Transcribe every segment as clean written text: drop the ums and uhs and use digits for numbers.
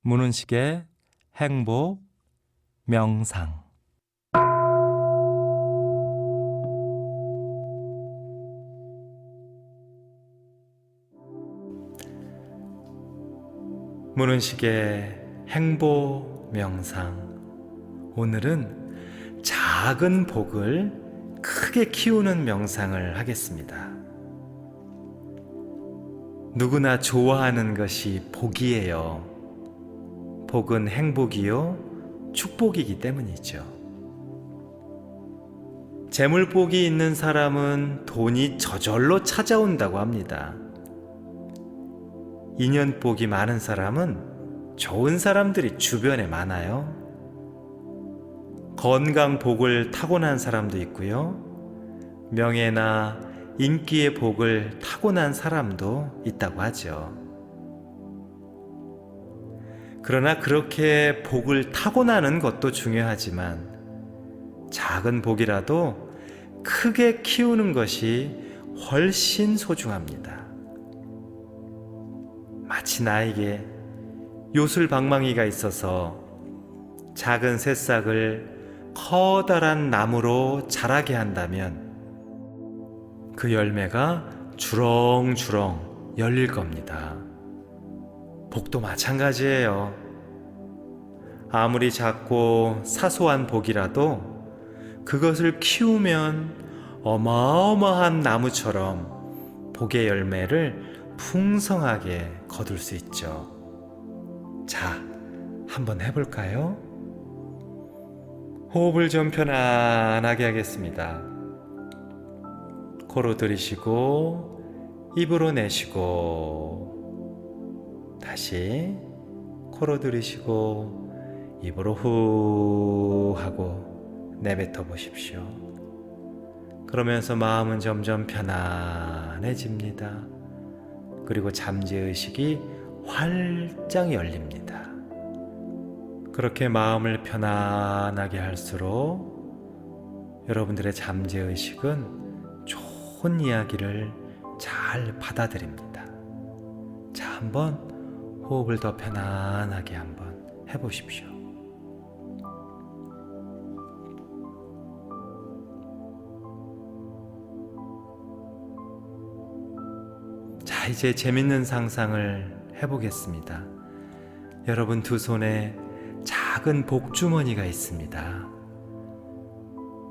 문은식의 행복 명상. 문은식의 행복 명상. 오늘은 작은 복을 크게 키우는 명상을 하겠습니다. 누구나 좋아하는 것이 복이에요. 복은 행복이요, 축복이기 때문이죠. 재물복이 있는 사람은 돈이 저절로 찾아온다고 합니다. 인연복이 많은 사람은 좋은 사람들이 주변에 많아요. 건강복을 타고난 사람도 있고요. 명예나 인기의 복을 타고난 사람도 있다고 하죠. 그러나 그렇게 복을 타고나는 것도 중요하지만 작은 복이라도 크게 키우는 것이 훨씬 소중합니다. 마치 나에게 요술방망이가 있어서 작은 새싹을 커다란 나무로 자라게 한다면 그 열매가 주렁주렁 열릴 겁니다. 복도 마찬가지예요. 아무리 작고 사소한 복이라도 그것을 키우면 어마어마한 나무처럼 복의 열매를 풍성하게 거둘 수 있죠. 자, 한번 해볼까요? 호흡을 좀 편안하게 하겠습니다. 코로 들이쉬고 입으로 내쉬고, 다시 코로 들이쉬고 입으로 후 하고 내뱉어 보십시오. 그러면서 마음은 점점 편안해집니다. 그리고 잠재의식이 활짝 열립니다. 그렇게 마음을 편안하게 할수록 여러분들의 잠재의식은 좋은 이야기를 잘 받아들입니다. 자, 한번 호흡을 더 편안하게 한번 해보십시오. 자, 이제 재밌는 상상을 해보겠습니다. 여러분 두 손에 작은 복주머니가 있습니다.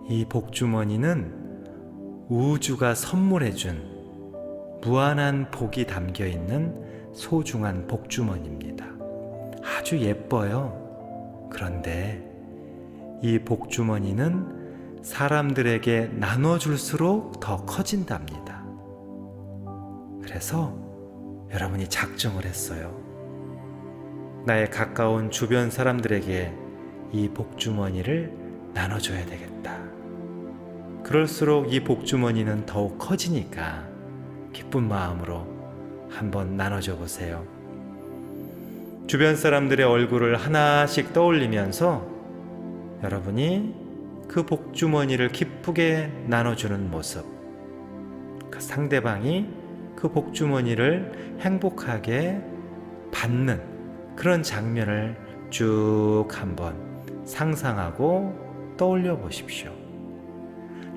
이 복주머니는 우주가 선물해준 무한한 복이 담겨있는 소중한 복주머니입니다. 아주 예뻐요. 그런데 이 복주머니는 사람들에게 나눠줄수록 더 커진답니다. 그래서 여러분이 작정을 했어요. 나의 가까운 주변 사람들에게 이 복주머니를 나눠줘야 되겠다. 그럴수록 이 복주머니는 더욱 커지니까 기쁜 마음으로 한번 나눠줘 보세요. 주변 사람들의 얼굴을 하나씩 떠올리면서 여러분이 그 복주머니를 기쁘게 나눠주는 모습, 그 상대방이 그 복주머니를 행복하게 받는 그런 장면을 쭉 한번 상상하고 떠올려 보십시오.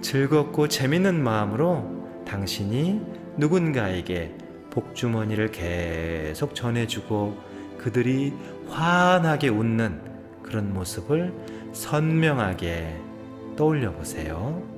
즐겁고 재밌는 마음으로 당신이 누군가에게 복주머니를 계속 전해주고 그들이 환하게 웃는 그런 모습을 선명하게 떠올려 보세요.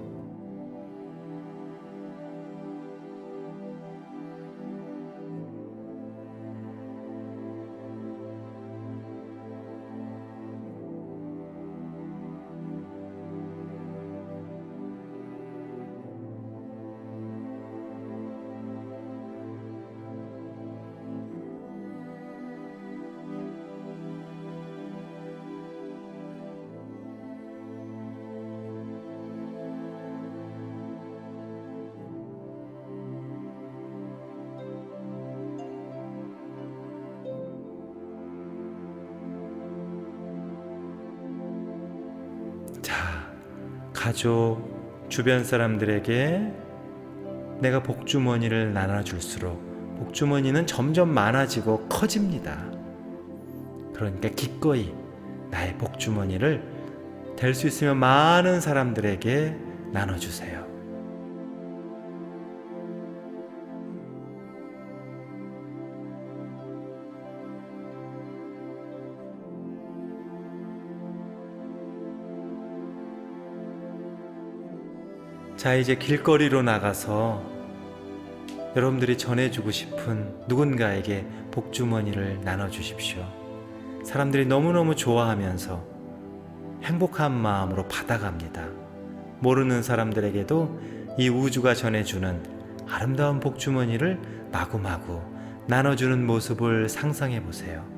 가족, 주변 사람들에게 내가 복주머니를 나눠줄수록 복주머니는 점점 많아지고 커집니다. 그러니까 기꺼이 나의 복주머니를 될 수 있으면 많은 사람들에게 나눠주세요. 자, 이제 길거리로 나가서 여러분들이 전해주고 싶은 누군가에게 복주머니를 나눠주십시오. 사람들이 너무너무 좋아하면서 행복한 마음으로 받아갑니다. 모르는 사람들에게도 이 우주가 전해주는 아름다운 복주머니를 마구마구 나눠주는 모습을 상상해 보세요.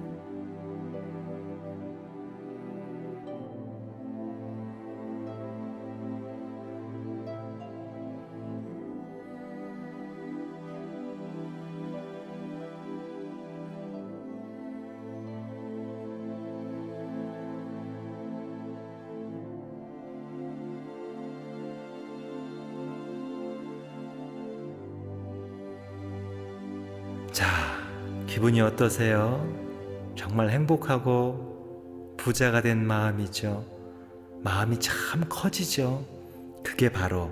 자, 기분이 어떠세요? 정말 행복하고 부자가 된 마음이죠. 마음이 참 커지죠. 그게 바로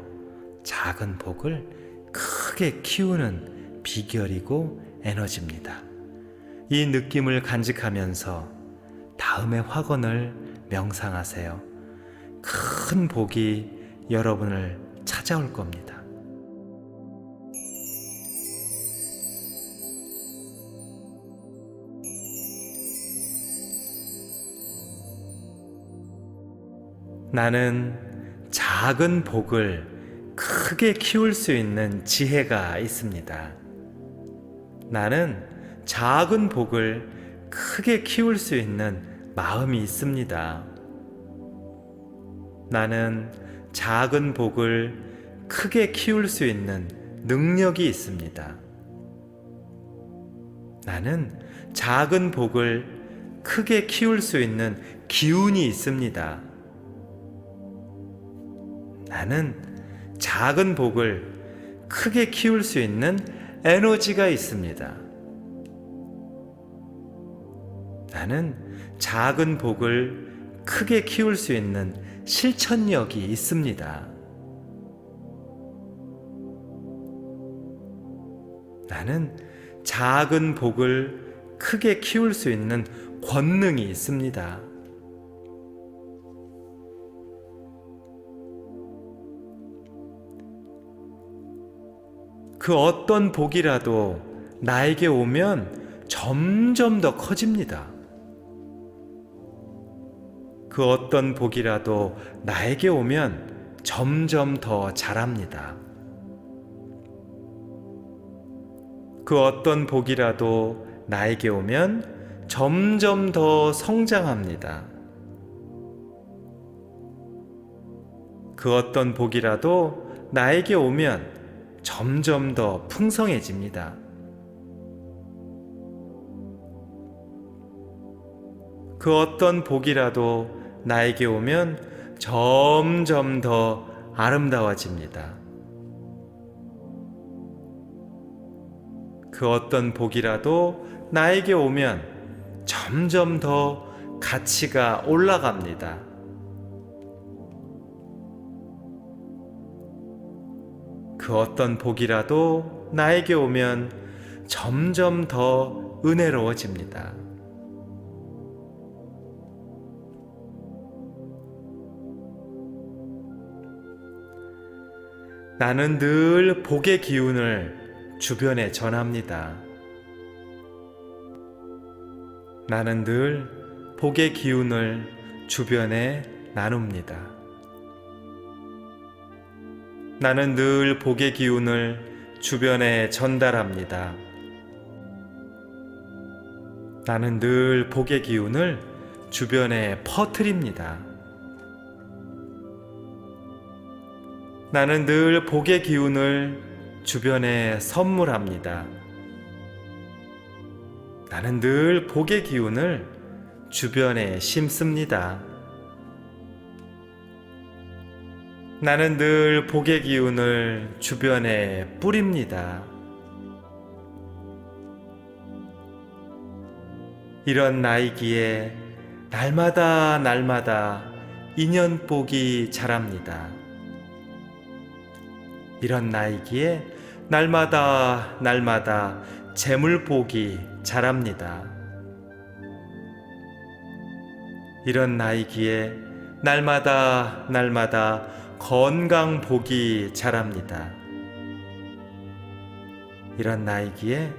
작은 복을 크게 키우는 비결이고 에너지입니다. 이 느낌을 간직하면서 다음의 확언을 명상하세요. 큰 복이 여러분을 찾아올 겁니다. 나는 작은 복을 크게 키울 수 있는 지혜가 있습니다. 나는 작은 복을 크게 키울 수 있는 마음이 있습니다. 나는 작은 복을 크게 키울 수 있는 능력이 있습니다. 나는 작은 복을 크게 키울 수 있는 기운이 있습니다. 나는 작은 복을 크게 키울 수 있는 에너지가 있습니다. 나는 작은 복을 크게 키울 수 있는 실천력이 있습니다. 나는 작은 복을 크게 키울 수 있는 권능이 있습니다. 그 어떤 복이라도 나에게 오면 점점 더 커집니다. 그 어떤 복이라도 나에게 오면 점점 더 자랍니다. 그 어떤 복이라도 나에게 오면 점점 더 성장합니다. 그 어떤 복이라도 나에게 오면 점점 더 풍성해집니다. 그 어떤 복이라도 나에게 오면 점점 더 아름다워집니다. 그 어떤 복이라도 나에게 오면 점점 더 가치가 올라갑니다. 그 어떤 복이라도 나에게 오면 점점 더 은혜로워집니다. 나는 늘 복의 기운을 주변에 전합니다. 나는 늘 복의 기운을 주변에 나눕니다. 나는 늘 복의 기운을 주변에 전달합니다. 나는 늘 복의 기운을 주변에 퍼뜨립니다. 나는 늘 복의 기운을 주변에 선물합니다. 나는 늘 복의 기운을 주변에 심습니다. 나는 늘 복의 기운을 주변에 뿌립니다. 이런 나이기에 날마다 날마다 인연복이 자랍니다. 이런 나이기에 날마다 날마다 재물복이 자랍니다. 이런 나이기에 날마다 날마다 건강복이 자랍니다. 이런 나이기에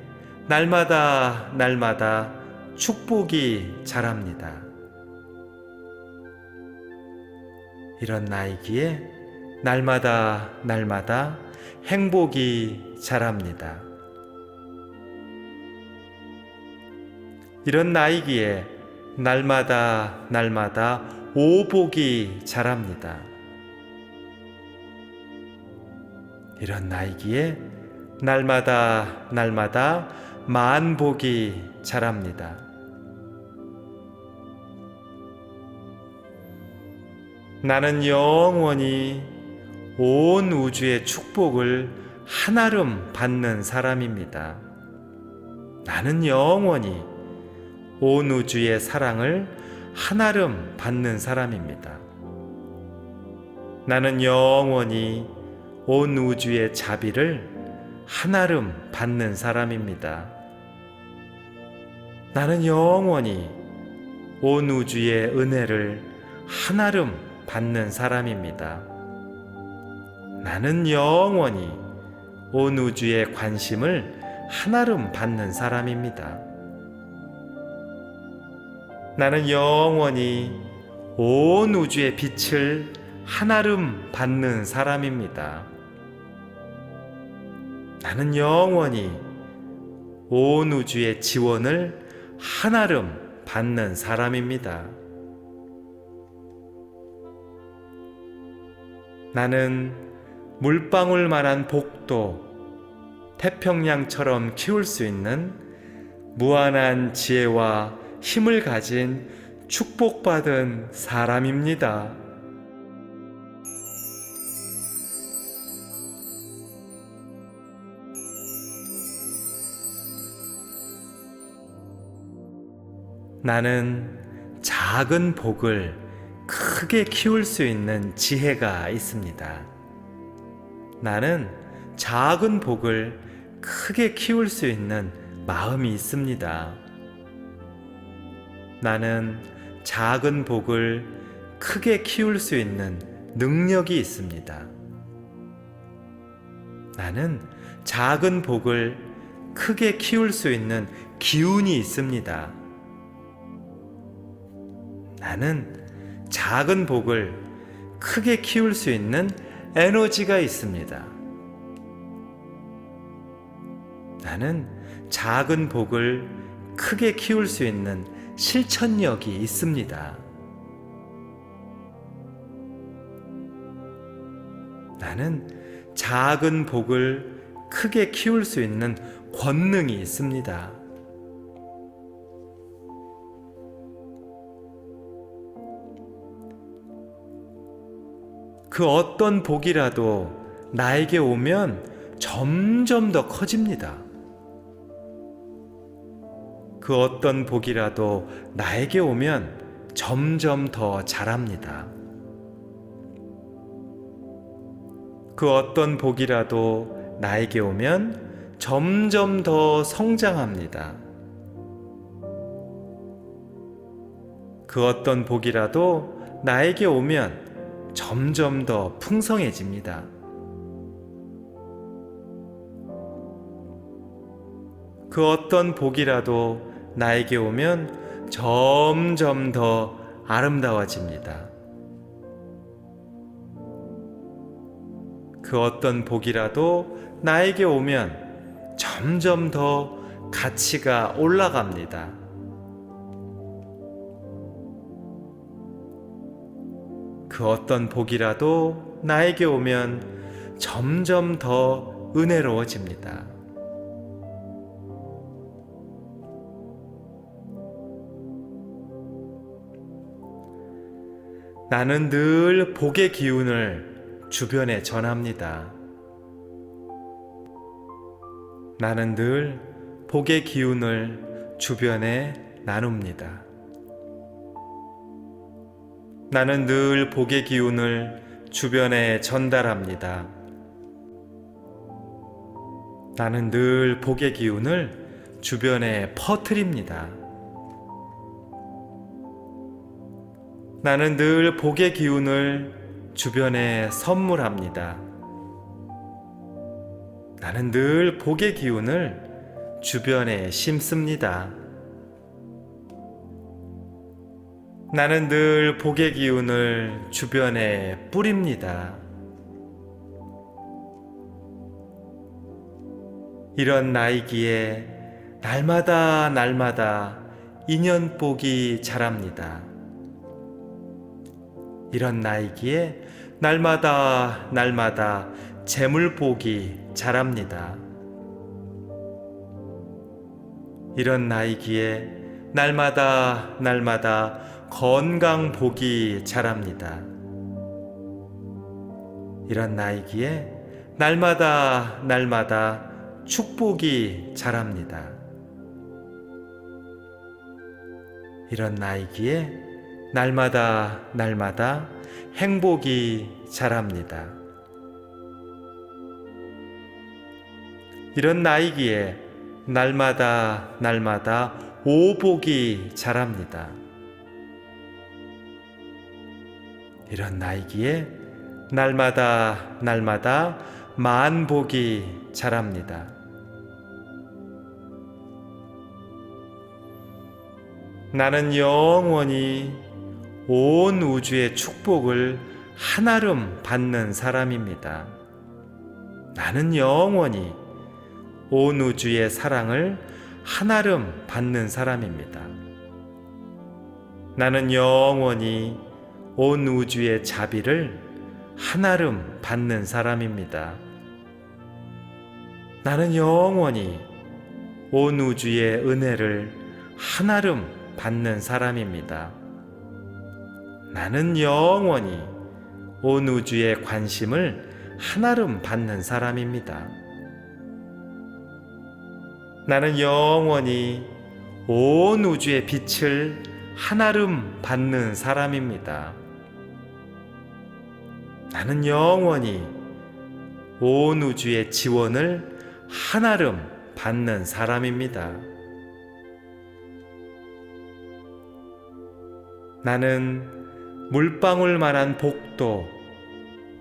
날마다 날마다 축복이 자랍니다. 이런 나이기에 날마다 날마다 행복이 자랍니다. 이런 나이기에 날마다 날마다 오복이 자랍니다. 이런 나이기에 날마다 날마다 만복이 자랍니다. 나는 영원히 온 우주의 축복을 한아름 받는 사람입니다. 나는 영원히 온 우주의 사랑을 한아름 받는 사람입니다. 나는 영원히 온 우주의 자비를 한아름 받는 사람입니다. 나는 영원히 온 우주의 은혜를 한아름 받는 사람입니다. 나는 영원히 온 우주의 관심을 한아름 받는 사람입니다. 나는 영원히 온 우주의 빛을 한아름 받는 사람입니다. 나는 영원히 온 우주의 지원을 한아름 받는 사람입니다. 나는 물방울만한 복도 태평양처럼 키울 수 있는 무한한 지혜와 힘을 가진 축복받은 사람입니다. 나는 작은 복을 크게 키울 수 있는 지혜가 있습니다. 나는 작은 복을 크게 키울 수 있는 마음이 있습니다. 나는 작은 복을 크게 키울 수 있는 능력이 있습니다. 나는 작은 복을 크게 키울 수 있는 기운이 있습니다. 나는 작은 복을 크게 키울 수 있는 에너지가 있습니다. 나는 작은 복을 크게 키울 수 있는 실천력이 있습니다. 나는 작은 복을 크게 키울 수 있는 권능이 있습니다. 그 어떤 복이라도 나에게 오면 점점 더 커집니다. 그 어떤 복이라도 나에게 오면 점점 더 자랍니다. 그 어떤 복이라도 나에게 오면 점점 더 성장합니다. 그 어떤 복이라도 나에게 오면 점점 더 풍성해집니다. 그 어떤 복이라도 나에게 오면 점점 더 아름다워집니다. 그 어떤 복이라도 나에게 오면 점점 더 가치가 올라갑니다. 그 어떤 복이라도 나에게 오면 점점 더 은혜로워집니다. 나는 늘 복의 기운을 주변에 전합니다. 나는 늘 복의 기운을 주변에 나눕니다. 나는 늘 복의 기운을 주변에 전달합니다. 나는 늘 복의 기운을 주변에 퍼뜨립니다. 나는 늘 복의 기운을 주변에 선물합니다. 나는 늘 복의 기운을 주변에 심습니다. 나는 늘 복의 기운을 주변에 뿌립니다. 이런 나이기에 날마다 인연복이 자랍니다. 이런 나이기에 날마다 재물복이 자랍니다. 이런 나이기에 날마다 건강복이 자랍니다. 이런 나이기에 날마다 축복이 자랍니다. 이런 나이기에 날마다 행복이 자랍니다. 이런 나이기에 날마다 오복이 자랍니다. 이런 나이기에 날마다 만복이 자랍니다. 나는 영원히 온 우주의 축복을 한아름 받는 사람입니다. 나는 영원히 온 우주의 사랑을 한아름 받는 사람입니다. 나는 영원히 온 우주의 자비를 한아름 받는 사람입니다. 나는 영원히 온 우주의 은혜를 한아름 받는 사람입니다. 나는 영원히 온 우주의 관심을 한아름 받는 사람입니다. 나는 영원히 온 우주의 빛을 한아름 받는 사람입니다. 나는 영원히 온 우주의 지원을 한아름 받는 사람입니다. 나는 물방울만한 복도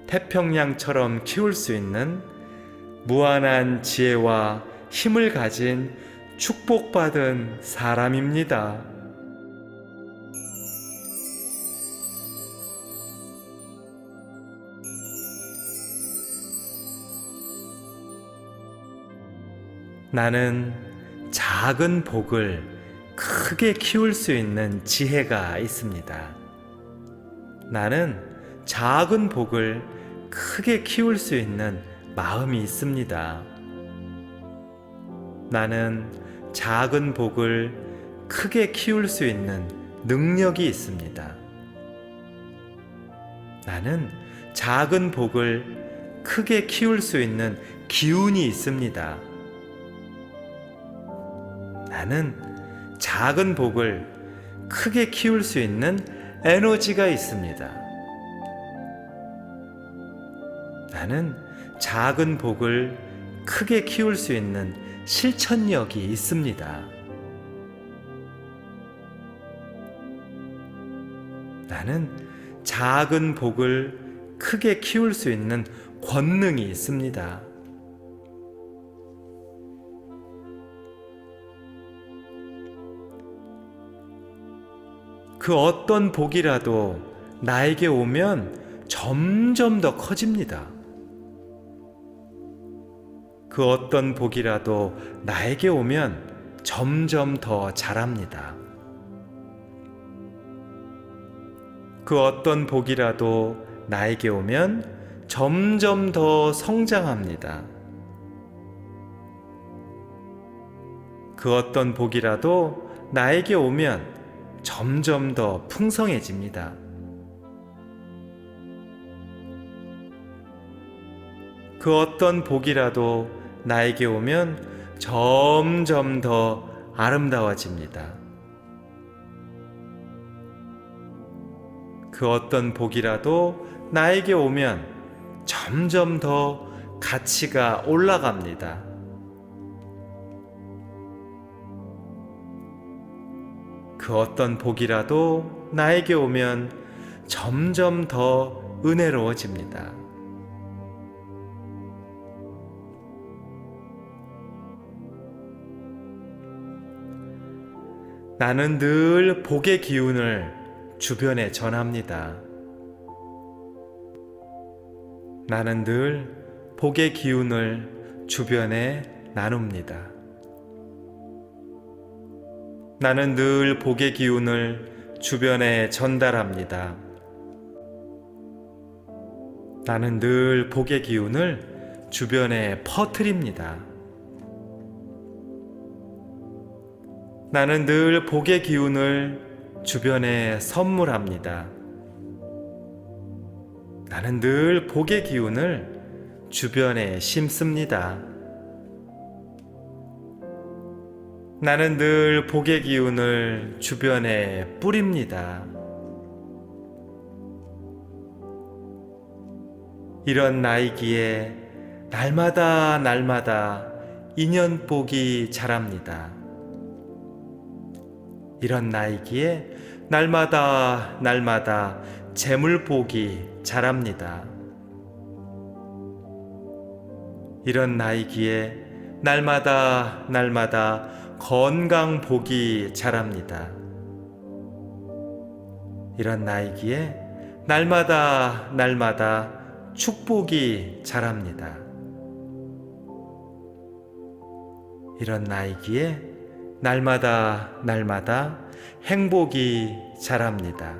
태평양처럼 키울 수 있는 무한한 지혜와 힘을 가진 축복받은 사람입니다. 나는 작은 복을 크게 키울 수 있는 지혜가 있습니다. 나는 작은 복을 크게 키울 수 있는 마음이 있습니다. 나는 작은 복을 크게 키울 수 있는 능력이 있습니다. 나는 작은 복을 크게 키울 수 있는 기운이 있습니다. 나는 작은 복을 크게 키울 수 있는 에너지가 있습니다. 나는 작은 복을 크게 키울 수 있는 실천력이 있습니다. 나는 작은 복을 크게 키울 수 있는 권능이 있습니다. 그 어떤 복이라도 나에게 오면 점점 더 커집니다. 그 어떤 복이라도 나에게 오면 점점 더 자랍니다. 그 어떤 복이라도 나에게 오면 점점 더 성장합니다. 그 어떤 복이라도 나에게 오면 점점 더 풍성해집니다. 그 어떤 복이라도 나에게 오면 점점 더 아름다워집니다. 그 어떤 복이라도 나에게 오면 점점 더 가치가 올라갑니다. 그 어떤 복이라도 나에게 오면 점점 더 은혜로워집니다. 나는 늘 복의 기운을 주변에 전합니다. 나는 늘 복의 기운을 주변에 나눕니다. 나는 늘 복의 기운을 주변에 전달합니다. 나는 늘 복의 기운을 주변에 퍼뜨립니다. 나는 늘 복의 기운을 주변에 선물합니다. 나는 늘 복의 기운을 주변에 심습니다. 나는 늘 복의 기운을 주변에 뿌립니다. 이런 나이기에 날마다 인연복이 자랍니다. 이런 나이기에 날마다 재물복이 자랍니다. 이런 나이기에 날마다 건강복이 자랍니다. 이런 나이기에 날마다 축복이 자랍니다. 이런 나이기에 날마다 행복이 자랍니다.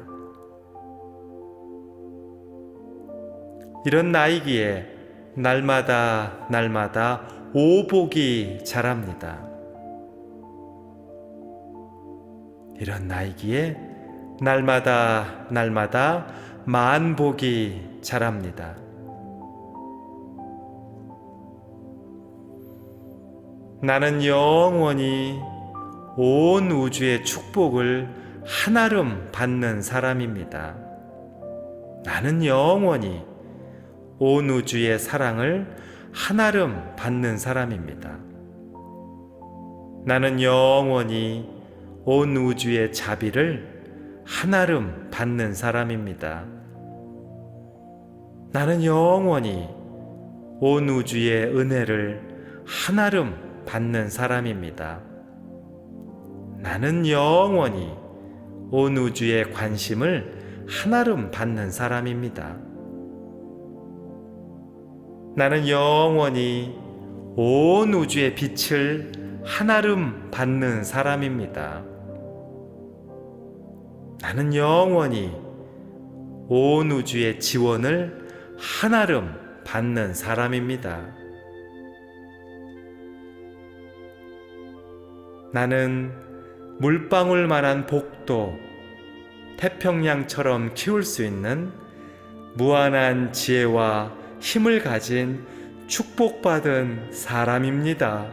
이런 나이기에 날마다 오복이 자랍니다. 이런 나이기에 날마다 만복이 자랍니다. 나는 영원히 온 우주의 축복을 한아름 받는 사람입니다. 나는 영원히 온 우주의 사랑을 한아름 받는 사람입니다. 나는 영원히 온 우주의 자비를 한아름 받는 사람입니다. 나는 영원히 온 우주의 은혜를 한아름 받는 사람입니다. 나는 영원히 온 우주의 관심을 한아름 받는 사람입니다. 나는 영원히 온 우주의 빛을 한아름 받는 사람입니다. 나는 영원히 온 우주의 지원을 한아름 받는 사람입니다. 나는 물방울만한 복도 태평양처럼 키울 수 있는 무한한 지혜와 힘을 가진 축복받은 사람입니다.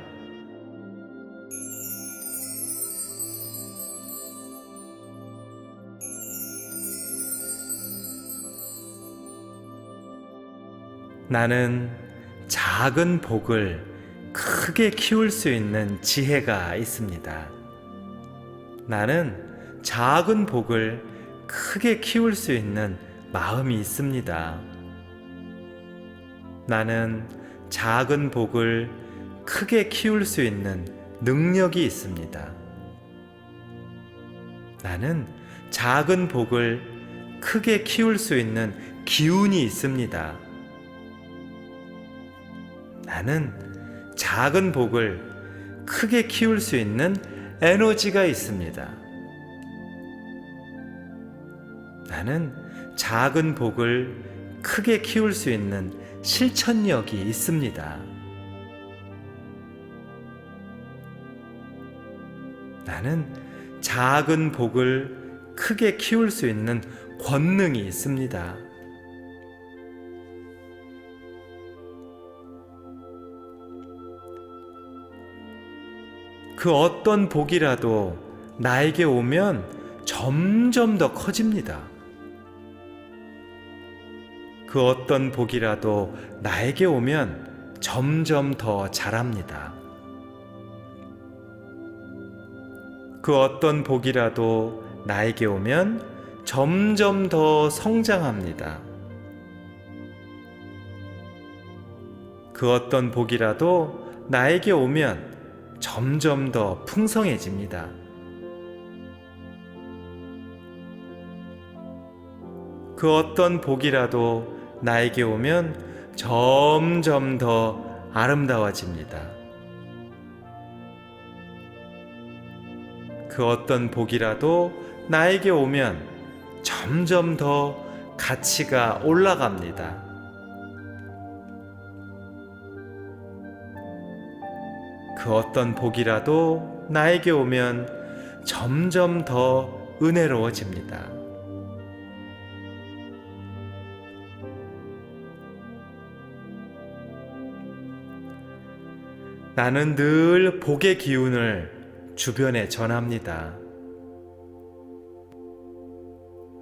나는 작은 복을 크게 키울 수 있는 지혜가 있습니다. 나는 작은 복을 크게 키울 수 있는 마음이 있습니다. 나는 작은 복을 크게 키울 수 있는 능력이 있습니다. 나는 작은 복을 크게 키울 수 있는 기운이 있습니다. 나는 작은 복을 크게 키울 수 있는 에너지가 있습니다. 나는 작은 복을 크게 키울 수 있는 실천력이 있습니다. 나는 작은 복을 크게 키울 수 있는 권능이 있습니다. 그 어떤 복이라도 나에게 오면 점점 더 커집니다. 그 어떤 복이라도 나에게 오면 점점 더 자랍니다. 그 어떤 복이라도 나에게 오면 점점 더 성장합니다. 그 어떤 복이라도 나에게 오면 점점 더 풍성해집니다. 그 어떤 복이라도 나에게 오면 점점 더 아름다워집니다. 그 어떤 복이라도 나에게 오면 점점 더 가치가 올라갑니다. 그 어떤 복이라도 나에게 오면 점점 더 은혜로워집니다. 나는 늘 복의 기운을 주변에 전합니다.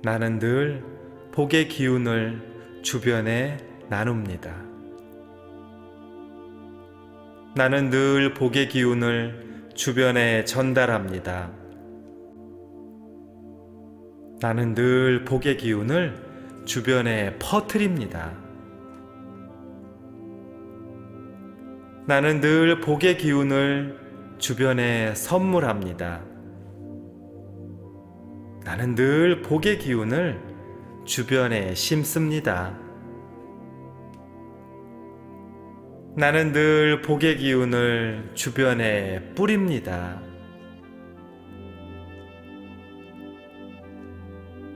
나는 늘 복의 기운을 주변에 나눕니다. 나는 늘 복의 기운을 주변에 전달합니다. 나는 늘 복의 기운을 주변에 퍼뜨립니다. 나는 늘 복의 기운을 주변에 선물합니다. 나는 늘 복의 기운을 주변에 심습니다. 나는 늘 복의 기운을 주변에 뿌립니다.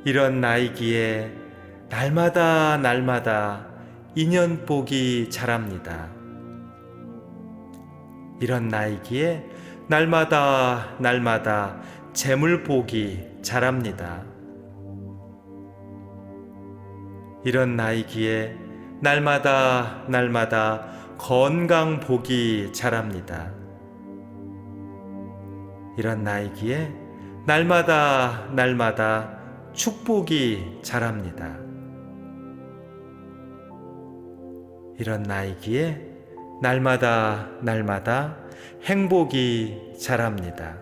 이런 나이기에 날마다 인연복이 자랍니다. 이런 나이기에 날마다 재물복이 자랍니다. 이런 나이기에 날마다 건강복이 자랍니다. 이런 나이기에 날마다 축복이 자랍니다. 이런 나이기에 날마다 행복이 자랍니다.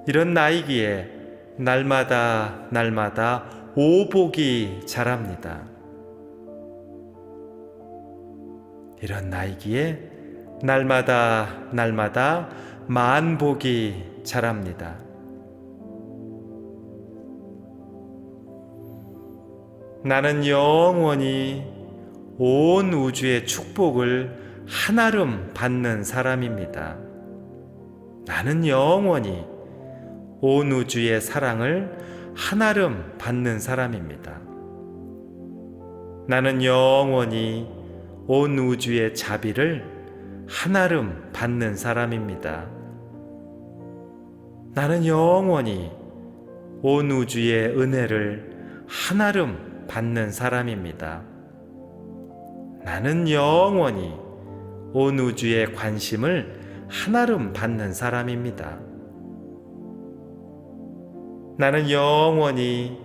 이런 나이기에 날마다 오복이 자랍니다. 이런 나이기에 날마다 만복이 자랍니다. 나는 영원히 온 우주의 축복을 한아름 받는 사람입니다. 나는 영원히 온 우주의 사랑을 한아름 받는 사람입니다. 나는 영원히 온 우주의 자비를 한아름 받는 사람입니다. 나는 영원히 온 우주의 은혜를 한아름 받는 사람입니다. 나는 영원히 온 우주의 관심을 한아름 받는 사람입니다. 나는 영원히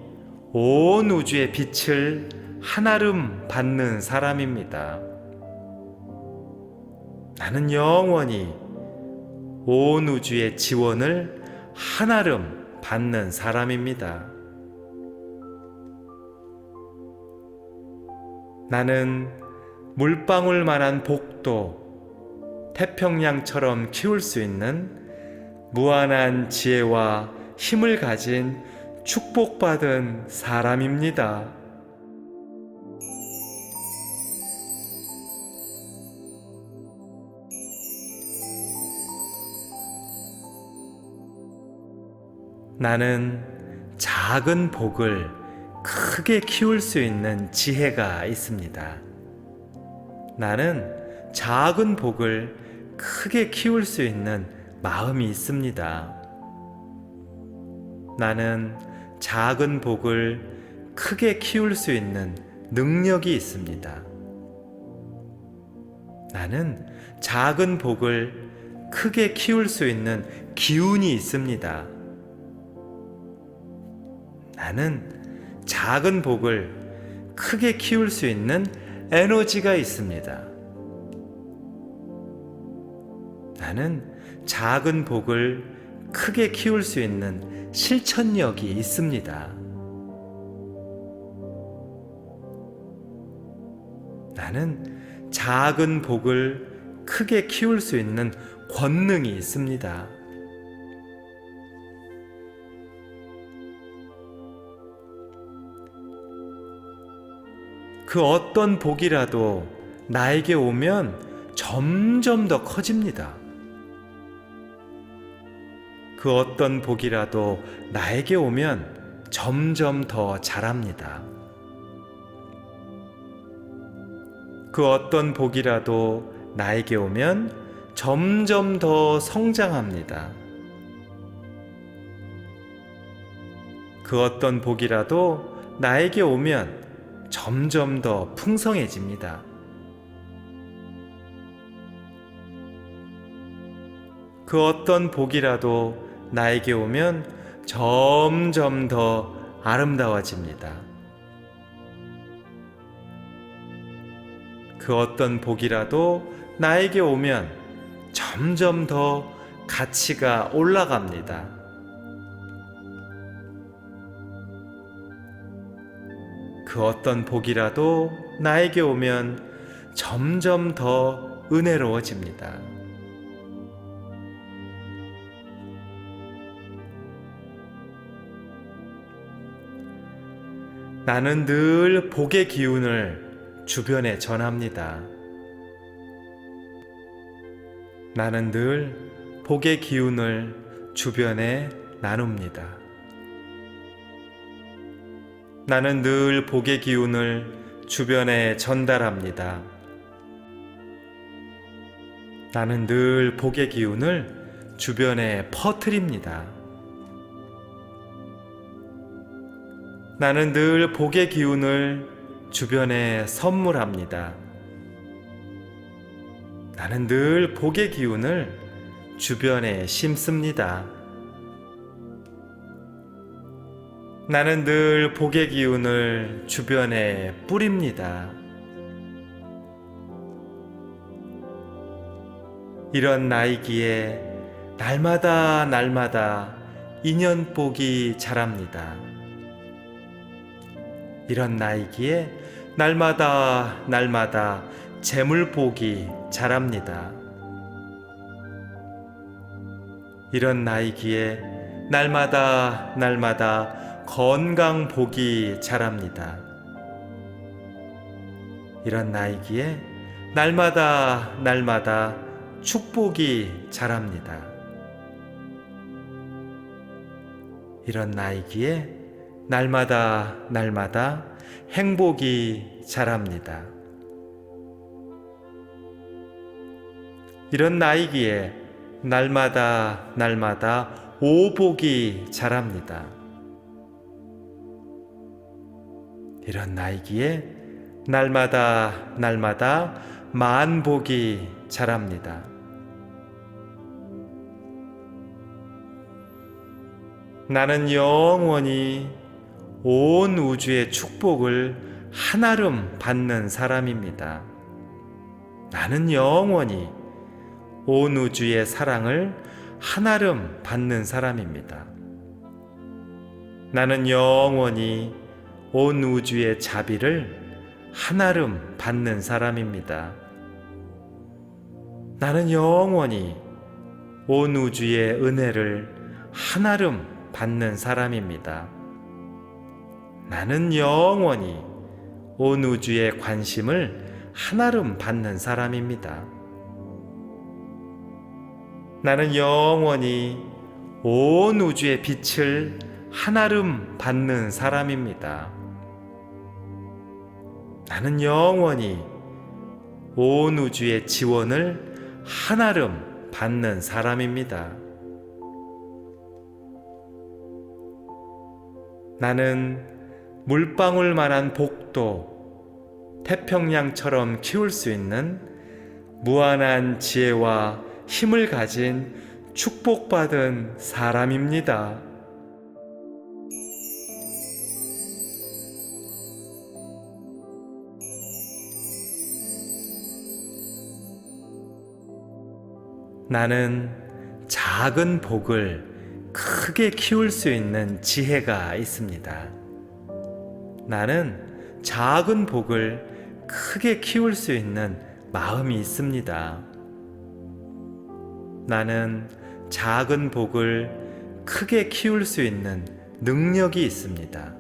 온 우주의 빛을 한아름 받는 사람입니다. 나는 영원히 온 우주의 지원을 한아름 받는 사람입니다. 나는 물방울만한 복도 태평양처럼 키울 수 있는 무한한 지혜와 힘을 가진 축복받은 사람입니다. 나는 작은 복을 크게 키울 수 있는 지혜가 있습니다. 나는 작은 복을 크게 키울 수 있는 마음이 있습니다. 나는 작은 복을 크게 키울 수 있는 능력이 있습니다. 나는 작은 복을 크게 키울 수 있는 기운이 있습니다. 나는 작은 복을 크게 키울 수 있는 에너지가 있습니다. 나는 작은 복을 크게 키울 수 있는 실천력이 있습니다. 나는 작은 복을 크게 키울 수 있는 권능이 있습니다. 그 어떤 복이라도 나에게 오면 점점 더 커집니다. 그 어떤 복이라도 나에게 오면 점점 더 자랍니다. 그 어떤 복이라도 나에게 오면 점점 더 성장합니다. 그 어떤 복이라도 나에게 오면 점점 더 풍성해집니다. 그 어떤 복이라도 나에게 오면 점점 더 아름다워집니다. 그 어떤 복이라도 나에게 오면 점점 더 가치가 올라갑니다. 그 어떤 복이라도 나에게 오면 점점 더 은혜로워집니다. 나는 늘 복의 기운을 주변에 전합니다. 나는 늘 복의 기운을 주변에 나눕니다. 나는 늘 복의 기운을 주변에 전달합니다. 나는 늘 복의 기운을 주변에 퍼뜨립니다. 나는 늘 복의 기운을 주변에 선물합니다. 나는 늘 복의 기운을 주변에 심습니다. 나는 늘 복의 기운을 주변에 뿌립니다. 이런 나이기에 날마다 인연복이 자랍니다. 이런 나이기에 날마다 재물복이 자랍니다. 이런 나이기에 날마다 건강복이 자랍니다. 이런 나이기에 날마다 축복이 자랍니다. 이런 나이기에 날마다 행복이 자랍니다. 이런 나이기에 날마다 오복이 자랍니다. 이런 나이기에 날마다 만복이 자랍니다. 나는 영원히 온 우주의 축복을 한아름 받는 사람입니다. 나는 영원히 온 우주의 사랑을 한아름 받는 사람입니다. 나는 영원히 온 우주의 자비를 한아름 받는 사람입니다. 나는 영원히 온 우주의 은혜를 한아름 받는 사람입니다. 나는 영원히 온 우주의 관심을 한아름 받는 사람입니다. 나는 영원히 온 우주의 빛을 한아름 받는 사람입니다. 나는 영원히 온 우주의 지원을 한아름 받는 사람입니다. 나는 물방울만한 복도 태평양처럼 키울 수 있는 무한한 지혜와 힘을 가진 축복받은 사람입니다. 나는 작은 복을 크게 키울 수 있는 지혜가 있습니다. 나는 작은 복을 크게 키울 수 있는 마음이 있습니다. 나는 작은 복을 크게 키울 수 있는 능력이 있습니다.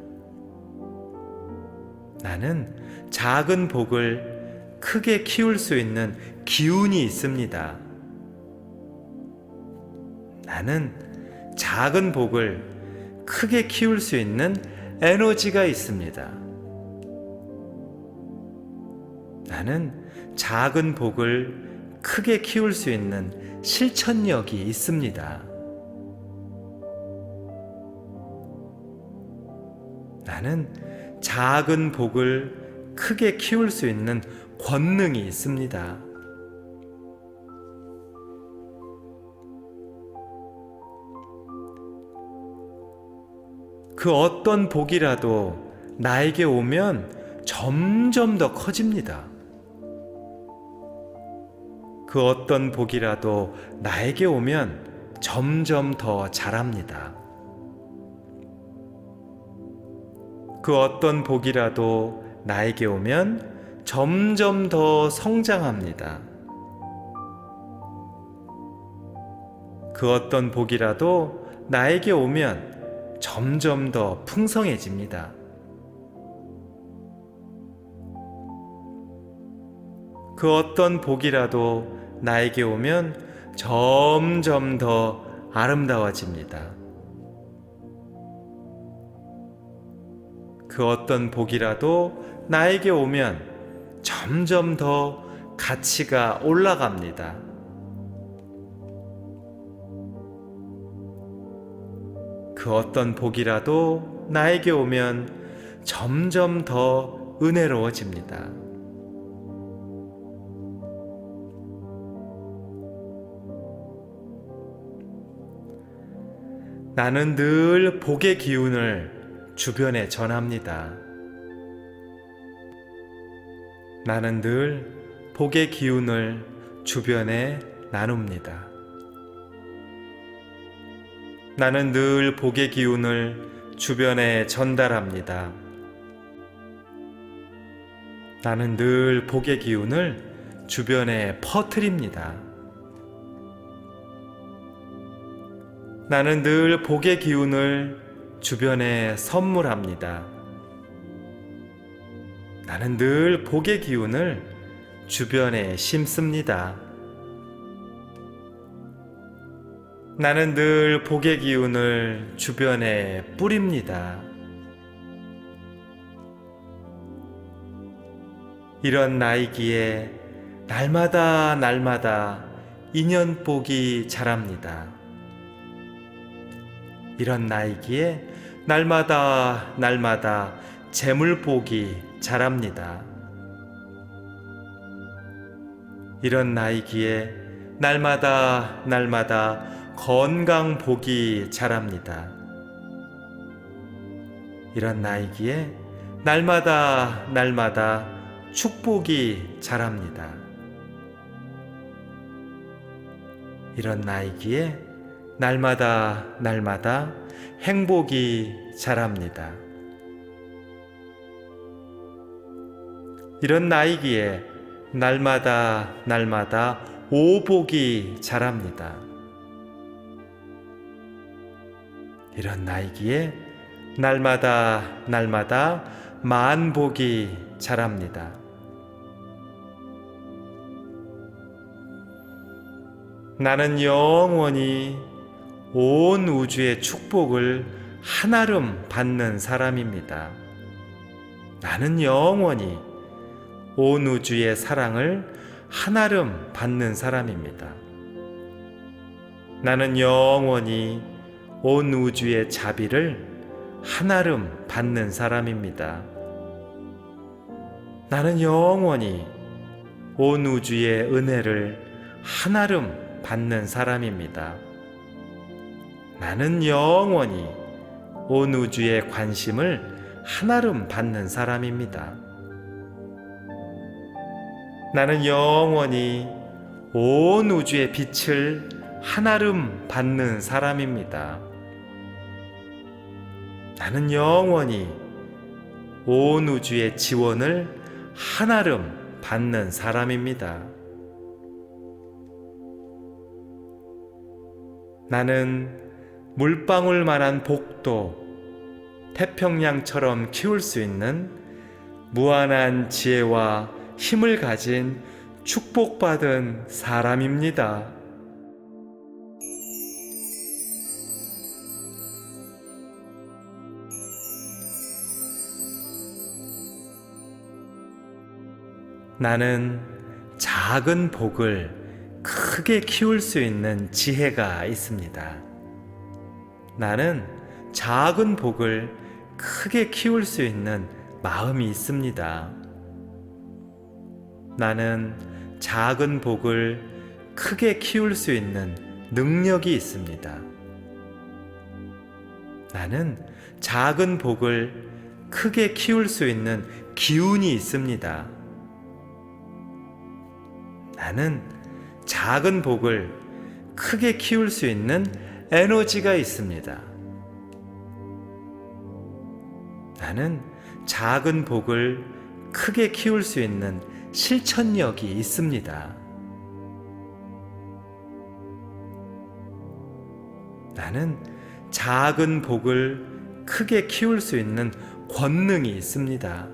나는 작은 복을 크게 키울 수 있는 기운이 있습니다. 나는 작은 복을 크게 키울 수 있는 에너지가 있습니다. 나는 작은 복을 크게 키울 수 있는 실천력이 있습니다. 나는 작은 복을 크게 키울 수 있는 권능이 있습니다. 그 어떤 복이라도 나에게 오면 점점 더 커집니다. 그 어떤 복이라도 나에게 오면 점점 더 자랍니다. 그 어떤 복이라도 나에게 오면 점점 더 성장합니다. 그 어떤 복이라도 나에게 오면 점점 더 풍성해집니다. 그 어떤 복이라도 나에게 오면 점점 더 아름다워집니다. 그 어떤 복이라도 나에게 오면 점점 더 가치가 올라갑니다. 그 어떤 복이라도 나에게 오면 점점 더 은혜로워집니다. 나는 늘 복의 기운을 주변에 전합니다. 나는 늘 복의 기운을 주변에 나눕니다. 나는 늘 복의 기운을 주변에 전달합니다. 나는 늘 복의 기운을 주변에 퍼뜨립니다. 나는 늘 복의 기운을 주변에 선물합니다. 나는 늘 복의 기운을 주변에 심습니다. 나는 늘 복의 기운을 주변에 뿌립니다. 이런 나이기에 날마다 인연복이 자랍니다. 이런 나이기에 날마다 재물복이 자랍니다. 이런 나이기에 날마다 건강복이 자랍니다. 이런 나이기에 날마다 축복이 자랍니다. 이런 나이기에 날마다 행복이 자랍니다. 이런 나이기에 날마다 오복이 자랍니다. 이런 나이기에 날마다 만복이 자랍니다. 나는 영원히 온 우주의 축복을 한아름 받는 사람입니다. 나는 영원히 온 우주의 사랑을 한아름 받는 사람입니다. 나는 영원히 온 우주의 자비를 한아름 받는 사람입니다. 나는 영원히 온 우주의 은혜를 한아름 받는 사람입니다. 나는 영원히 온 우주의 관심을 한아름 받는 사람입니다. 나는 영원히 온 우주의 빛을 한아름 받는 사람입니다. 나는 영원히 온 우주의 지원을 한아름 받는 사람입니다. 나는 물방울만한 복도, 태평양처럼 키울 수 있는 무한한 지혜와 힘을 가진 축복받은 사람입니다. 나는 작은 복을 크게 키울 수 있는 지혜가 있습니다. 나는 작은 복을 크게 키울 수 있는 마음이 있습니다. 나는 작은 복을 크게 키울 수 있는 능력이 있습니다. 나는 작은 복을 크게 키울 수 있는 기운이 있습니다. 나는 작은 복을 크게 키울 수 있는 에너지가 있습니다. 나는 작은 복을 크게 키울 수 있는 실천력이 있습니다. 나는 작은 복을 크게 키울 수 있는 권능이 있습니다.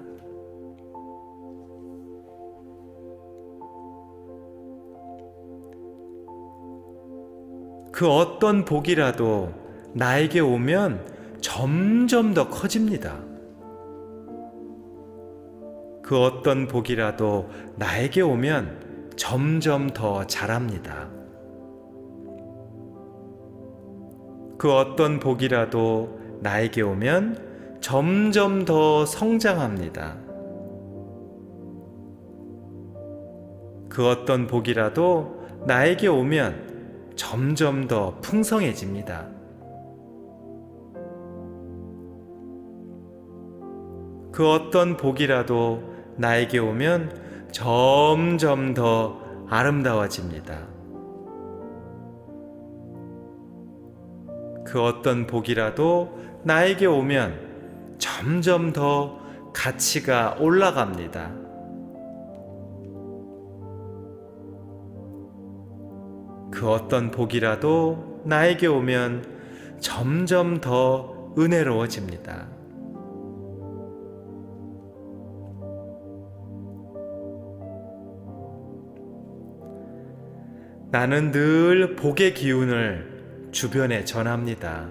그 어떤 복이라도 나에게 오면 점점 더 커집니다. 그 어떤 복이라도 나에게 오면 점점 더 자랍니다. 그 어떤 복이라도 나에게 오면 점점 더 성장합니다. 그 어떤 복이라도 나에게 오면 점점 더 풍성해집니다. 그 어떤 복이라도 나에게 오면 점점 더 아름다워집니다. 그 어떤 복이라도 나에게 오면 점점 더 가치가 올라갑니다. 그 어떤 복이라도 나에게 오면 점점 더 은혜로워집니다. 나는 늘 복의 기운을 주변에 전합니다.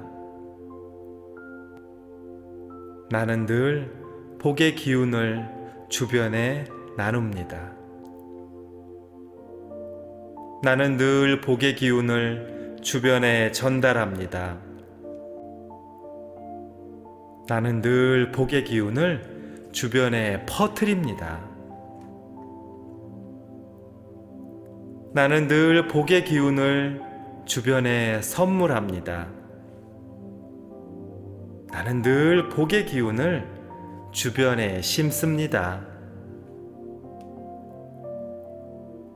나는 늘 복의 기운을 주변에 나눕니다. 나는 늘 복의 기운을 주변에 전달합니다. 나는 늘 복의 기운을 주변에 퍼뜨립니다. 나는 늘 복의 기운을 주변에 선물합니다. 나는 늘 복의 기운을 주변에 심습니다.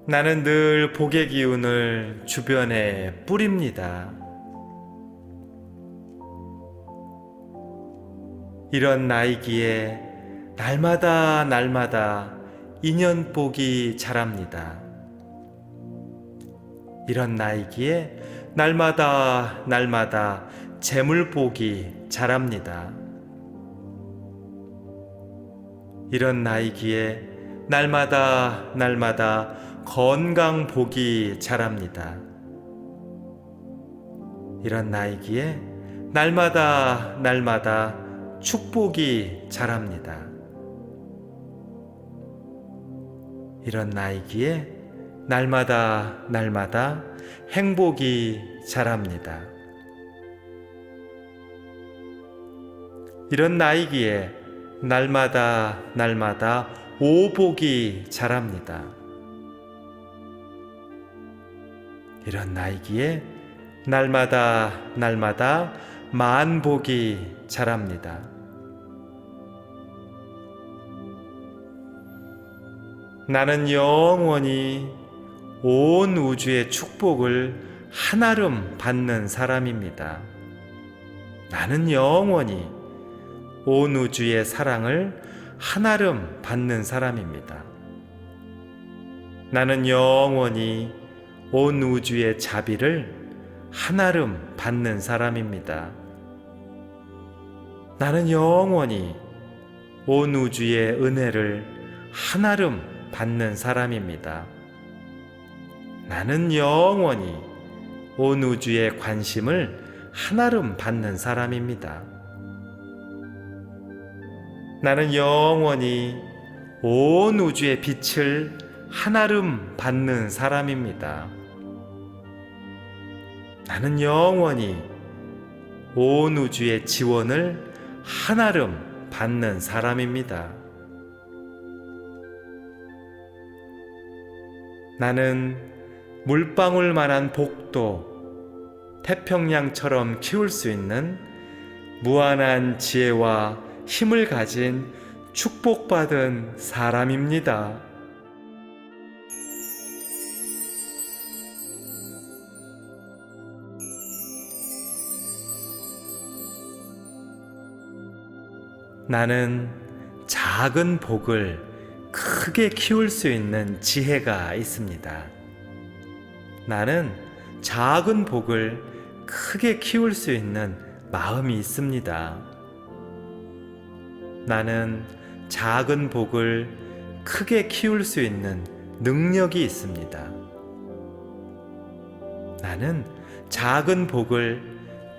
나는 늘 복의 기운을 주변에 뿌립니다. 이런 나이기에 날마다 인연복이 자랍니다. 이런 나이기에 날마다 재물복이 자랍니다. 이런 나이기에 날마다 건강복이 자랍니다. 이런 나이기에 날마다 축복이 자랍니다. 이런 나이기에 날마다 행복이 자랍니다. 이런 나이기에 날마다 오복이 자랍니다. 이런 나이기에 날마다 만복이 자랍니다. 나는 영원히 온 우주의 축복을 한아름 받는 사람입니다. 나는 영원히 온 우주의 사랑을 한아름 받는 사람입니다. 나는 영원히 온 우주의 자비를 한아름 받는 사람입니다. 나는 영원히 온 우주의 은혜를 한아름 받는 사람입니다. 나는 영원히 온 우주의 관심을 한아름 받는 사람입니다. 나는 영원히 온 우주의 빛을 한아름 받는 사람입니다. 나는 영원히 온 우주의 지원을 한아름 받는 사람입니다. 나는 물방울만한 복도 태평양처럼 키울 수 있는 무한한 지혜와 힘을 가진 축복받은 사람입니다. 나는 작은 복을 크게 키울 수 있는 지혜가 있습니다. 나는 작은 복을 크게 키울 수 있는 마음이 있습니다. 나는 작은 복을 크게 키울 수 있는 능력이 있습니다. 나는 작은 복을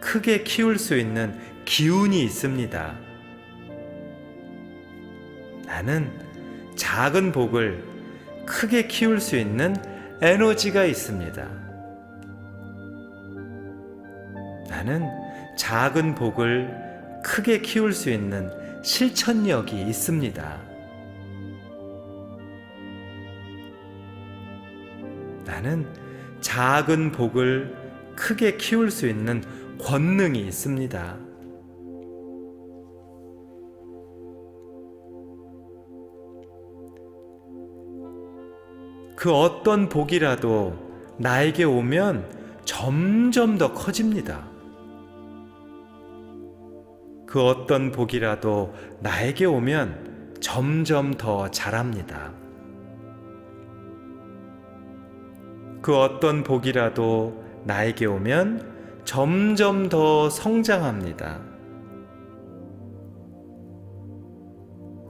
크게 키울 수 있는 기운이 있습니다. 나는 작은 복을 크게 키울 수 있는 에너지가 있습니다. 나는 작은 복을 크게 키울 수 있는 실천력이 있습니다. 나는 작은 복을 크게 키울 수 있는 권능이 있습니다. 그 어떤 복이라도 나에게 오면 점점 더 커집니다. 그 어떤 복이라도 나에게 오면 점점 더 자랍니다. 그 어떤 복이라도 나에게 오면 점점 더 성장합니다.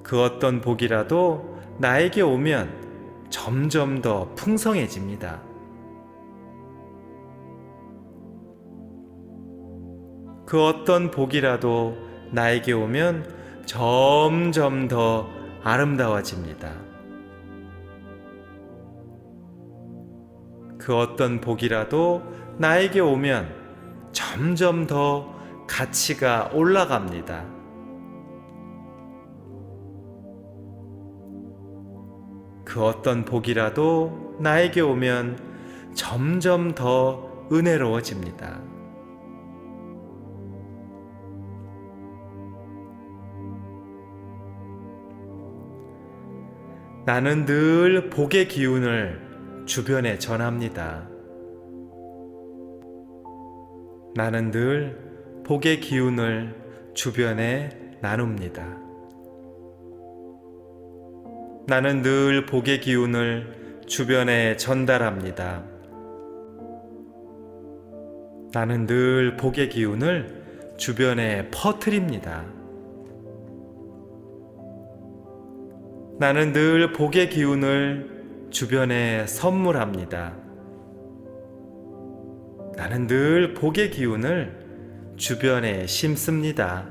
그 어떤 복이라도 나에게 오면 점점 더 풍성해집니다. 그 어떤 복이라도 나에게 오면 점점 더 아름다워집니다. 그 어떤 복이라도 나에게 오면 점점 더 가치가 올라갑니다. 그 어떤 복이라도 나에게 오면 점점 더 은혜로워집니다. 나는 늘 복의 기운을 주변에 전합니다. 나는 늘 복의 기운을 주변에 나눕니다. 나는 늘 복의 기운을 주변에 전달합니다. 나는 늘 복의 기운을 주변에 퍼뜨립니다. 나는 늘 복의 기운을 주변에 선물합니다. 나는 늘 복의 기운을 주변에 심습니다.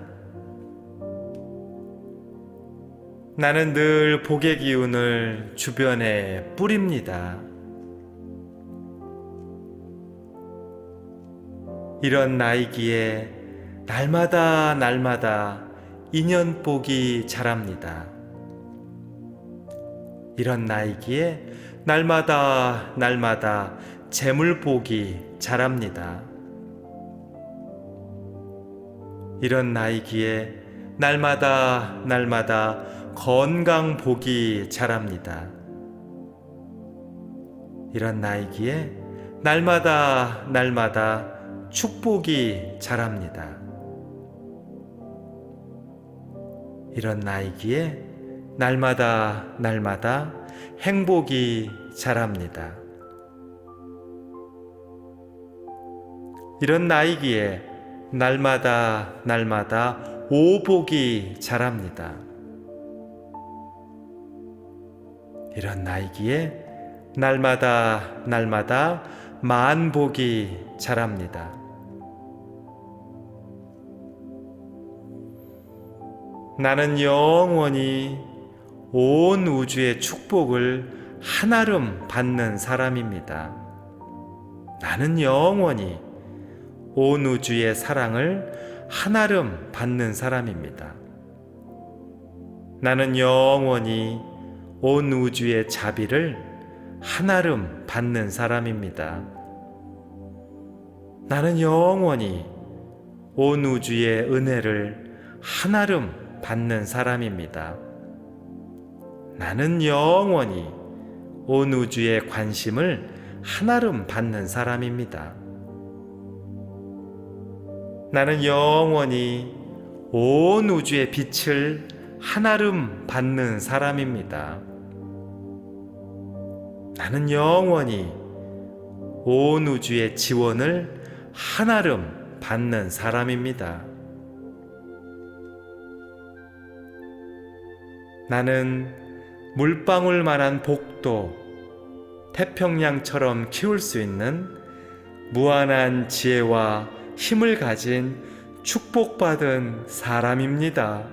나는 늘 복의 기운을 주변에 뿌립니다. 이런 나이기에 날마다 인연복이 자랍니다. 이런 나이기에 날마다 재물복이 자랍니다. 이런 나이기에 날마다 건강복이 자랍니다. 이런 나이기에 날마다 날마다 축복이 자랍니다. 이런 나이기에 날마다 날마다 행복이 자랍니다. 이런 나이기에 날마다 날마다 오복이 자랍니다. 이런 나이기에 날마다 날마다 만복이 자랍니다. 나는 영원히 온 우주의 축복을 한아름 받는 사람입니다. 나는 영원히 온 우주의 사랑을 한아름 받는 사람입니다. 나는 영원히 온 우주의 자비를 한아름 받는 사람입니다. 나는 영원히 온 우주의 은혜를 한아름 받는 사람입니다. 나는 영원히 온 우주의 관심을 한아름 받는 사람입니다. 나는 영원히 온 우주의 빛을 한아름 받는 사람입니다. 나는 영원히 온 우주의 지원을 한아름 받는 사람입니다. 나는 물방울만한 복도, 태평양처럼 키울 수 있는 무한한 지혜와 힘을 가진 축복받은 사람입니다.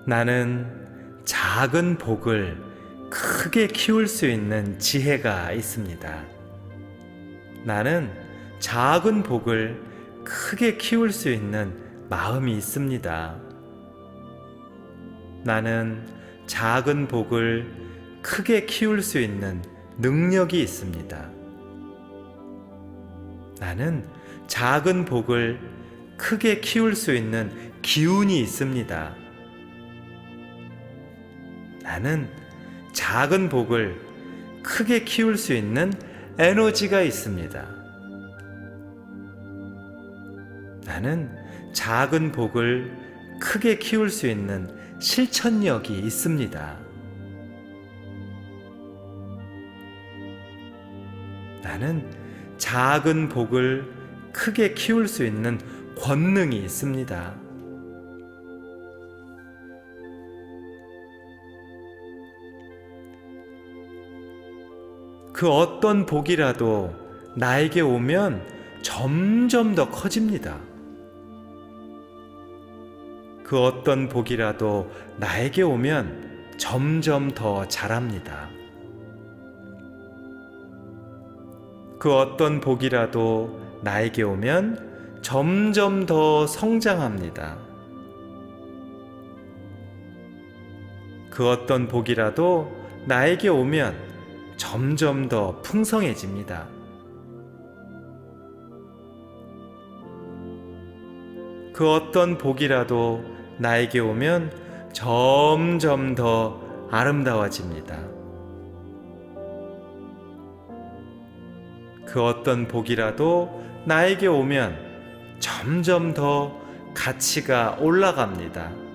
나는 작은 복을 크게 키울 수 있는 지혜가 있습니다. 나는 작은 복을 크게 키울 수 있는 마음이 있습니다. 나는 작은 복을 크게 키울 수 있는 능력이 있습니다. 나는 작은 복을 크게 키울 수 있는 기운이 있습니다. 나는 작은 복을 크게 키울 수 있는 에너지가 있습니다. 나는 작은 복을 크게 키울 수 있는 실천력이 있습니다. 나는 작은 복을 크게 키울 수 있는 권능이 있습니다. 그 어떤 복이라도 나에게 오면 점점 더 커집니다. 그 어떤 복이라도 나에게 오면 점점 더 자랍니다. 그 어떤 복이라도 나에게 오면 점점 더 성장합니다. 그 어떤 복이라도 나에게 오면 점점 더 풍성해집니다. 그 어떤 복이라도 나에게 오면 점점 더 아름다워집니다. 그 어떤 복이라도 나에게 오면 점점 더 가치가 올라갑니다.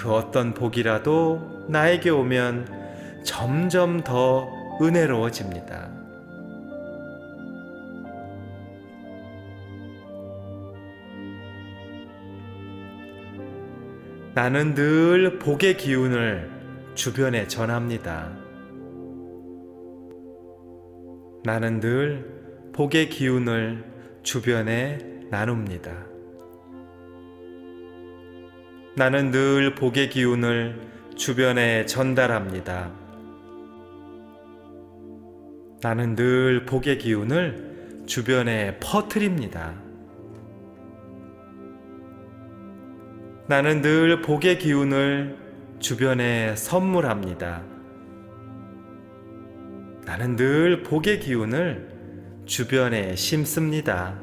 그 어떤 복이라도 나에게 오면 점점 더 은혜로워집니다. 나는 늘 복의 기운을 주변에 전합니다. 나는 늘 복의 기운을 주변에 나눕니다. 나는 늘 복의 기운을 주변에 전달합니다. 나는 늘 복의 기운을 주변에 퍼뜨립니다. 나는 늘 복의 기운을 주변에 선물합니다. 나는 늘 복의 기운을 주변에 심습니다.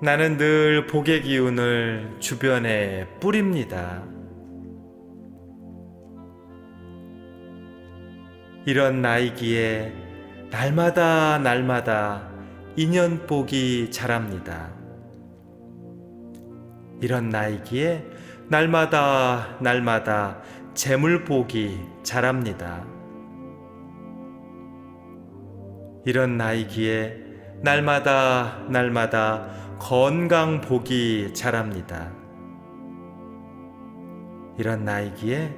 나는 늘 복의 기운을 주변에 뿌립니다. 이런 나이기에 날마다 인연복이 자랍니다. 이런 나이기에 날마다 재물복이 자랍니다. 이런 나이기에 날마다 건강복이 자랍니다. 이런 나이기에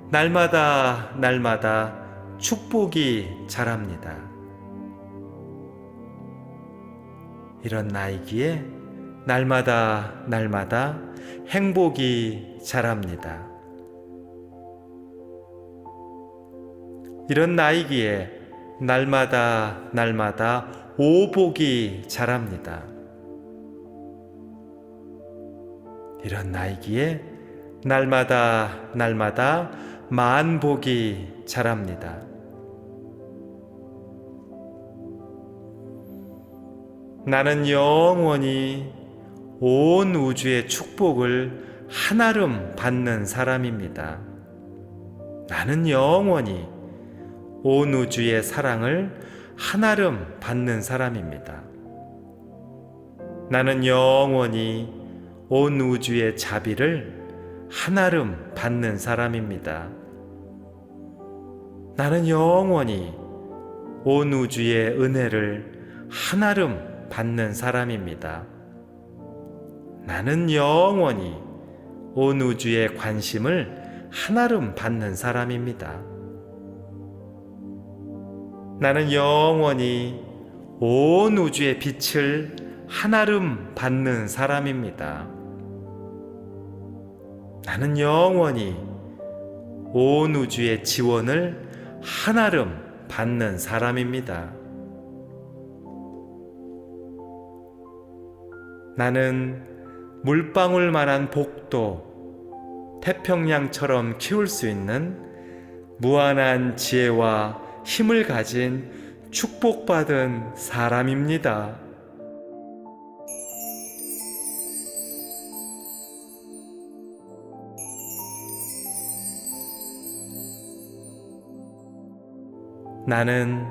날마다 축복이 자랍니다. 이런 나이기에 날마다 행복이 자랍니다. 이런 나이기에 날마다 오복이 자랍니다. 이런 나이기에 날마다 만복이 자랍니다. 나는 영원히 온 우주의 축복을 한아름 받는 사람입니다. 나는 영원히 온 우주의 사랑을 한아름 받는 사람입니다. 나는 영원히 온 우주의 자비를 한아름 받는 사람입니다. 나는 영원히 온 우주의 은혜를 한아름 받는 사람입니다. 나는 영원히 온 우주의 관심을 한아름 받는 사람입니다. 나는 영원히 온 우주의 빛을 한아름 받는 사람입니다. 나는 영원히 온 우주의 지원을 한아름 받는 사람입니다. 나는 물방울만한 복도 태평양처럼 키울 수 있는 무한한 지혜와 힘을 가진 축복받은 사람입니다. 나는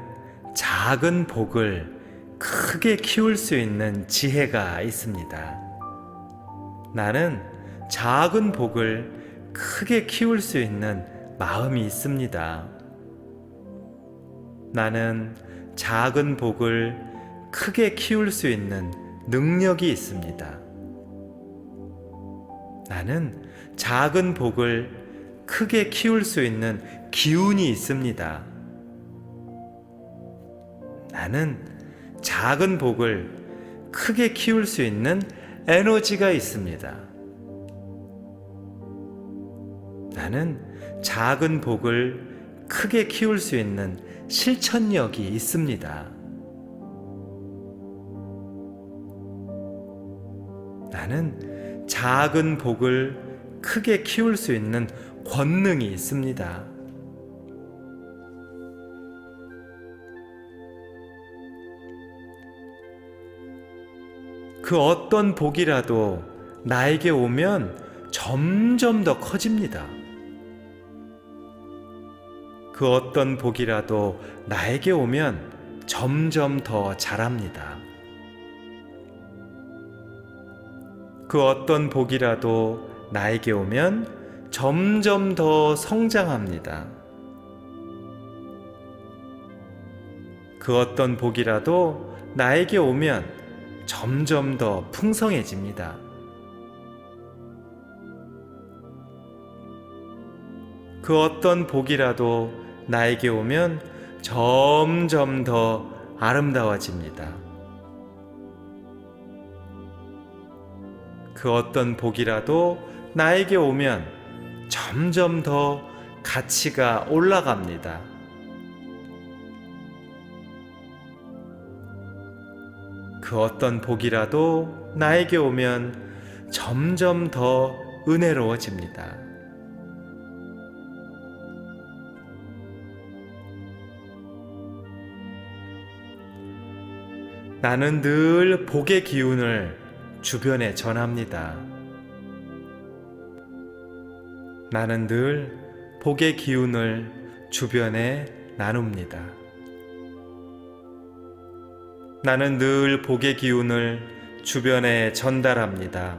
작은 복을 크게 키울 수 있는 지혜가 있습니다. 나는 작은 복을 크게 키울 수 있는 마음이 있습니다. 나는 작은 복을 크게 키울 수 있는 능력이 있습니다. 나는 작은 복을 크게 키울 수 있는 기운이 있습니다. 나는 작은 복을 크게 키울 수 있는 에너지가 있습니다. 나는 작은 복을 크게 키울 수 있는 실천력이 있습니다. 나는 작은 복을 크게 키울 수 있는 권능이 있습니다. 그 어떤 복이라도 나에게 오면 점점 더 커집니다. 그 어떤 복이라도 나에게 오면 점점 더 자랍니다. 그 어떤 복이라도 나에게 오면 점점 더 성장합니다. 그 어떤 복이라도 나에게 오면 점점 더 풍성해집니다. 그 어떤 복이라도 나에게 오면 점점 더 아름다워집니다. 그 어떤 복이라도 나에게 오면 점점 더 가치가 올라갑니다. 그 어떤 복이라도 나에게 오면 점점 더 은혜로워집니다. 나는 늘 복의 기운을 주변에 전합니다. 나는 늘 복의 기운을 주변에 나눕니다. 나는 늘 복의 기운을 주변에 전달합니다.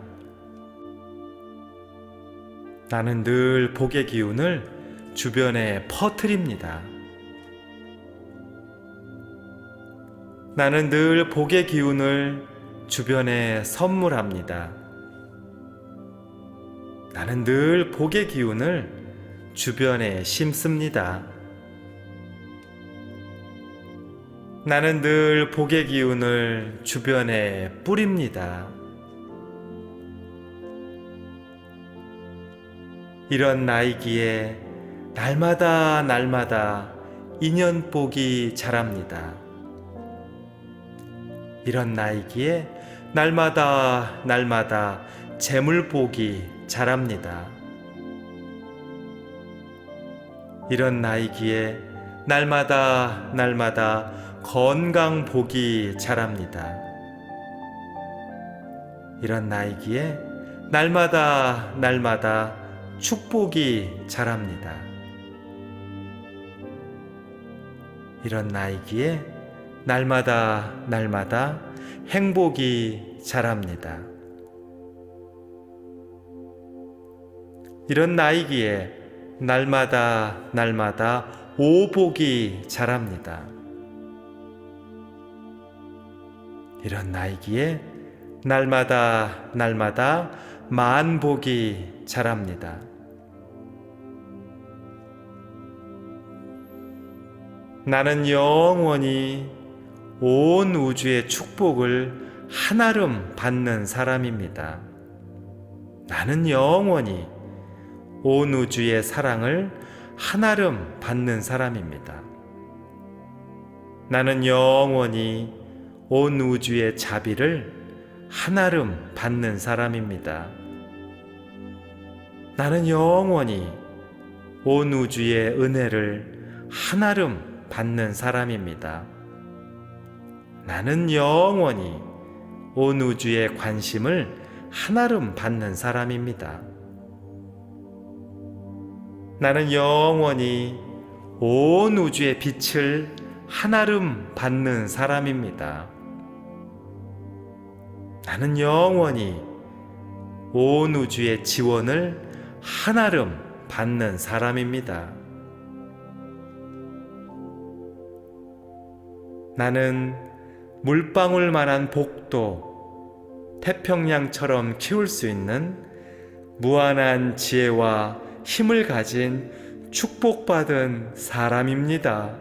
나는 늘 복의 기운을 주변에 퍼뜨립니다. 나는 늘 복의 기운을 주변에 선물합니다. 나는 늘 복의 기운을 주변에 심습니다. 나는 늘 복의 기운을 주변에 뿌립니다. 이런 나이기에 날마다 인연복이 자랍니다. 이런 나이기에 날마다 재물복이 자랍니다. 이런 나이기에 날마다 건강복이 자랍니다. 이런 나이기에 날마다 축복이 자랍니다. 이런 나이기에 날마다 행복이 자랍니다. 이런 나이기에 날마다 오복이 자랍니다. 이런 나이기에 날마다 만복이 자랍니다. 나는 영원히 온 우주의 축복을 한아름 받는 사람입니다. 나는 영원히 온 우주의 사랑을 한아름 받는 사람입니다. 나는 영원히 온 우주의 자비를 한아름 받는 사람입니다. 나는 영원히 온 우주의 은혜를 한아름 받는 사람입니다. 나는 영원히 온 우주의 관심을 한아름 받는 사람입니다. 나는 영원히 온 우주의 빛을 한아름 받는 사람입니다. 나는 영원히 온 우주의 지원을 한아름 받는 사람입니다. 나는 물방울만한 복도 태평양처럼 키울 수 있는 무한한 지혜와 힘을 가진 축복받은 사람입니다.